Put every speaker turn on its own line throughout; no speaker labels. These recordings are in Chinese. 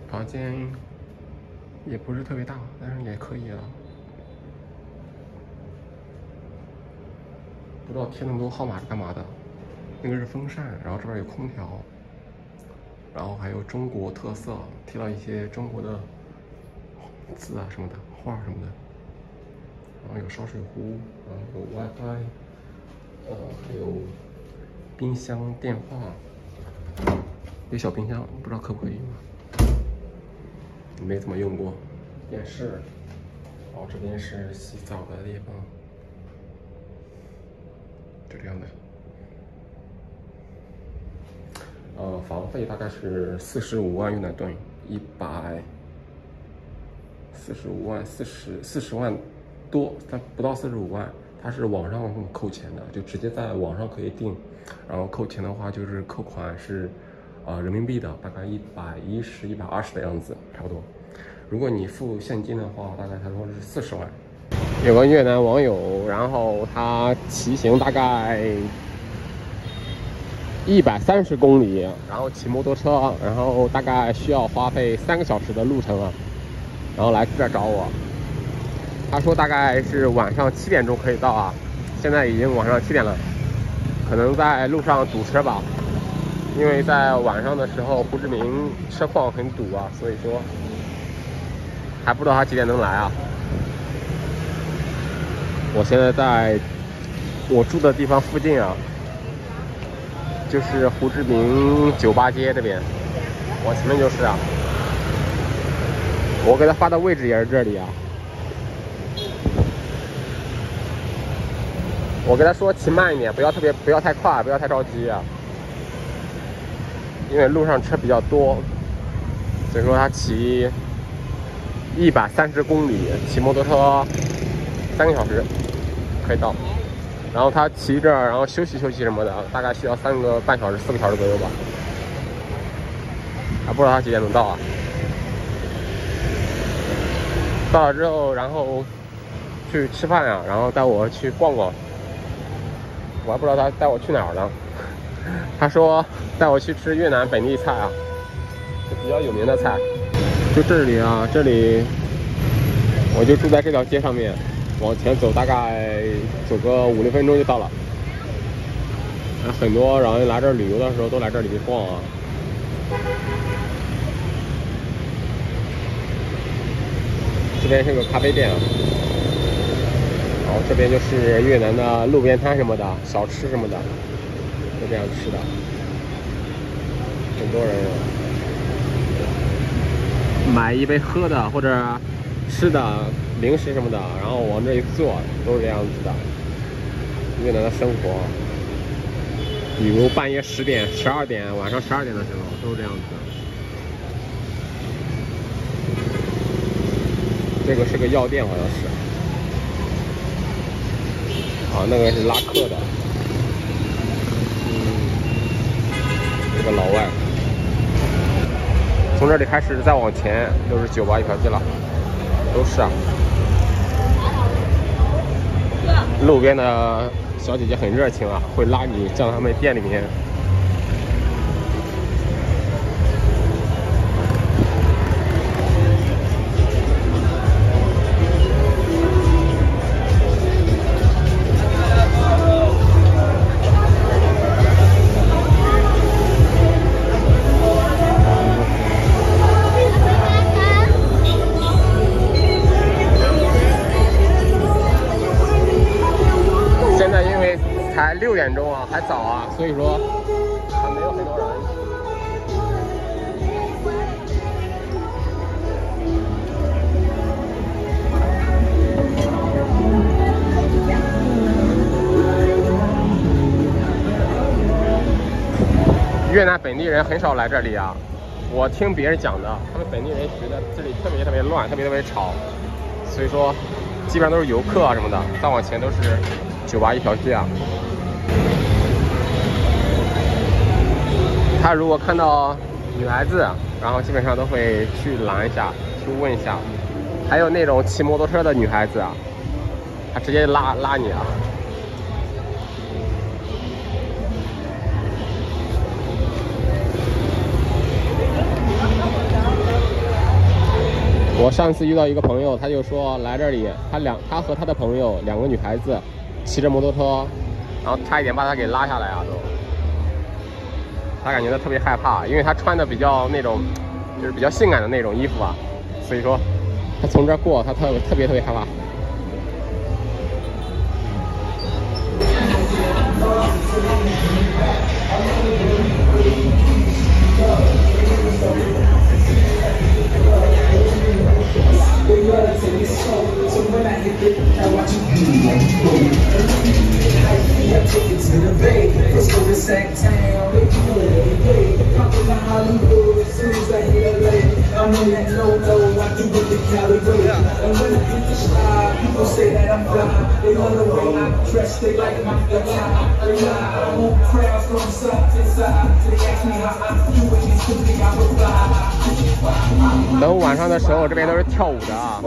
房间也不是特别大，但是也可以了。不知道贴那么多号码是干嘛的。那个是风扇，然后这边有空调，然后还有中国特色，贴了一些中国的字啊什么的，画什么的。然后有烧水壶，然后有 WiFi，还有冰箱、电话，有小冰箱，不知道可不可以用。没怎么用过。电视，然后这边是洗澡的地方，就这样的。房费大概是45万越南盾，40万多，但不到45万，它是网上扣钱的，就直接在网上可以订，然后扣钱的话就是扣款是，人民币的，大概110、120的样子，差不多。如果你付现金的话，大概他说是40万。有个越南网友，然后他骑行大概130公里，然后骑摩托车，然后大概需要花费3个小时的路程啊，然后来这儿找我。他说大概是晚上7点钟可以到啊，现在已经晚上7点了，可能在路上堵车吧，因为在晚上的时候胡志明车况很堵啊，所以说还不知道他几点能来啊。我现在在我住的地方附近啊。就是胡志明酒吧街这边，往前面就是啊。我给他发的位置也是这里啊。我跟他说骑慢一点，不要太快，不要太着急啊。因为路上车比较多，所以说他骑130公里，骑摩托车3个小时可以到。然后他骑着，然后休息什么的，大概需要3个半小时、4个小时左右吧。还不知道他几点能到啊？到了之后，然后去吃饭呀，然后带我去逛逛。我还不知道他带我去哪儿呢。他说带我去吃越南本地菜啊，就比较有名的菜。就这里啊，这里我就住在这条街上面。往前走大概走个5、6分钟就到了。很多人来这儿旅游的时候都来这里逛啊。这边是个咖啡店啊，然后这边就是越南的路边摊什么的，小吃什么的，就这样吃的。很多人买一杯喝的或者吃的。零食什么的，然后往这一坐，都是这样子的。越南的生活，比如半夜10点、12点，晚上12点的时候，都是这样子的。这个是个药店，好像是。啊，那个是拉客的。这个老外。从这里开始再往前，都是酒吧一条街了，都是啊。路边的小姐姐很热情啊，会拉你进他们店里面。才6点钟啊，还早啊，所以说还没有很多人。越南本地人很少来这里啊，我听别人讲的，他们本地人觉得这里特别乱，特别吵，所以说基本上都是游客啊什么的。再往前都是酒吧一条街啊。他如果看到女孩子，然后基本上都会去拦一下，去问一下。还有那种骑摩托车的女孩子啊，他直接拉你啊。我上次遇到一个朋友，他就说来这里，他和他的朋友2个女孩子骑着摩托车，然后差一点把他给拉下来啊都。他感觉他特别害怕，因为他穿的比较那种，就是比较性感的那种衣服啊，所以说他从这儿过，他特别害怕。等晚上的时候，这边都是跳舞的啊。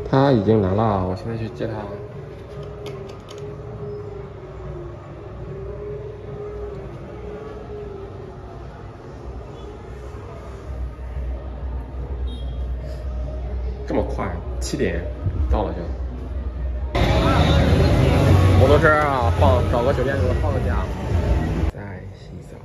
他已经来了，我现在去接他。这么快，7点到了就。摩托车啊，找个酒店给我放个假。在洗澡。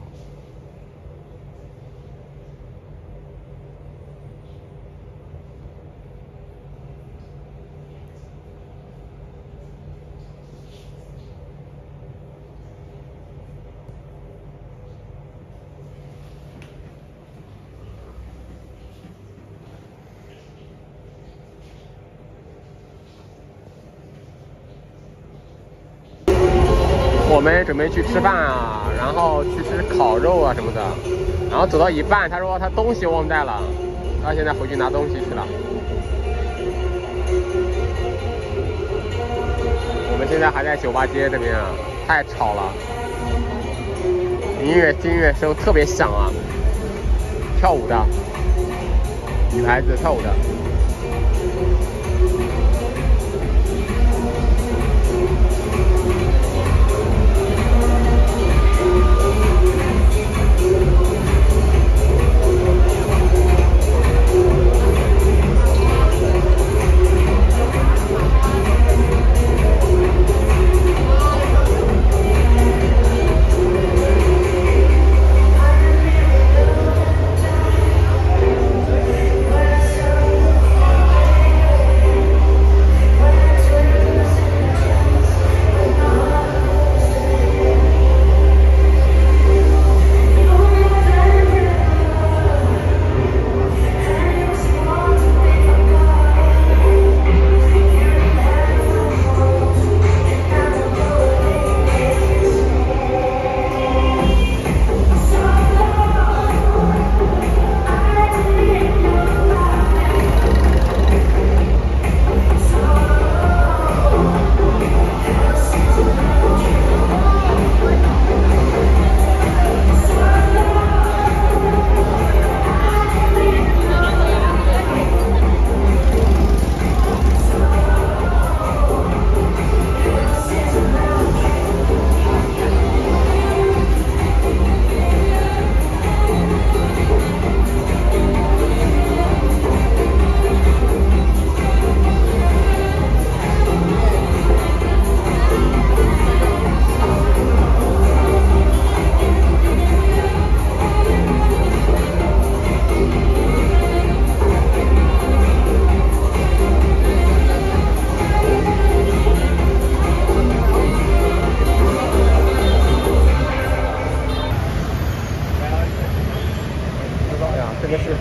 我们准备去吃饭啊，然后去吃烤肉啊什么的，然后走到一半，他说他东西忘带了，他现在回去拿东西去了。我们现在还在酒吧街这边啊，太吵了，音乐声特别响啊，跳舞的女孩子跳舞的。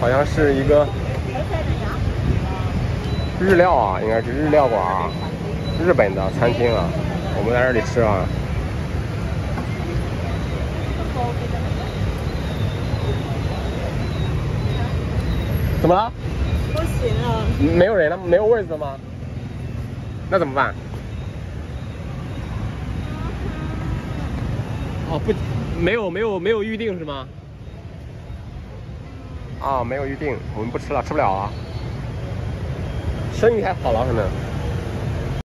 好像是一个日料啊，应该是日料馆啊，日本的餐厅啊，我们在这里吃啊。怎么了？不行了。没有人了，没有位子了吗？那怎么办？哦，不，没有预定是吗？啊，没有预定，我们不吃了，吃不了啊。生鱼还好了可能。